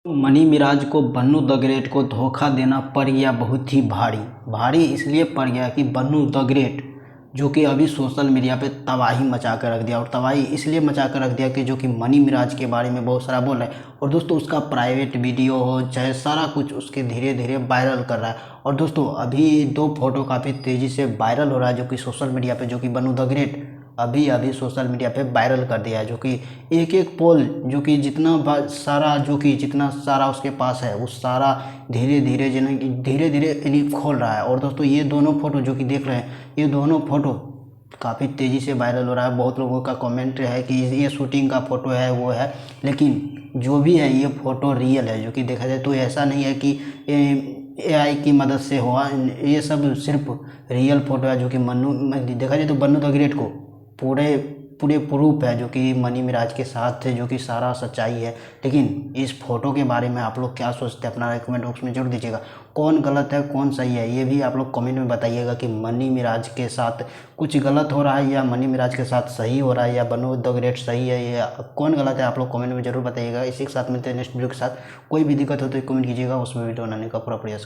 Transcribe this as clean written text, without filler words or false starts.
Money Miraj को बन्नू the great को धोखा देना पड़ गया बहुत ही भारी इसलिए पड़ गया कि बन्नू द ग्रेट जो कि अभी सोशल मीडिया पे तबाही मचा कर रख दिया, और तबाही इसलिए मचा कर रख दिया कि जो कि मनी मिराज के बारे में बहुत सारा बोल रहा है। और दोस्तों उसका प्राइवेट वीडियो हो चाहे सारा कुछ उसके धीरे धीरे वायरल कर रहा है। और दोस्तों अभी दो फोटो काफ़ी तेज़ी से वायरल हो रहा है जो कि सोशल मीडिया पे, जो कि बन्नू द ग्रेट अभी सोशल मीडिया पे वायरल कर दिया है। जो कि एक पोल जो कि सारा जो कि जितना सारा उसके पास है वो सारा धीरे धीरे खोल रहा है। और दोस्तों ये दोनों फोटो जो कि देख रहे हैं, ये दोनों फोटो काफ़ी तेज़ी से वायरल हो रहा है। बहुत लोगों का कमेंट है कि ये शूटिंग का फ़ोटो है वो है, लेकिन जो भी है ये फ़ोटो रियल है। जो कि देखा जाए तो ऐसा नहीं है कि AI की मदद से हुआ, ये सब सिर्फ रियल फ़ोटो है। जो कि देखा जाए तो बन्नू द ग्रेट को पूरे पूरे प्रूफ है जो कि मनी मिराज के साथ थे, जो कि सारा सच्चाई है। लेकिन इस फोटो के बारे में आप लोग क्या सोचते हैं, अपना कमेंट बॉक्स में जरूर दीजिएगा। कौन गलत है कौन सही है ये भी आप लोग कमेंट में बताइएगा कि मनी मिराज के साथ कुछ गलत हो रहा है या मनी मिराज के साथ सही हो रहा है, या बन्नू द ग्रेट सही है, या कौन गलत है आप लोग कमेंट में जरूर बताइएगा। इसी के साथ मिलते हैं नेक्स्ट वीडियो के साथ। कोई भी दिक्कत हो तो कमेंट कीजिएगा, उसमें वीडियो बनाने का पूरा प्रयास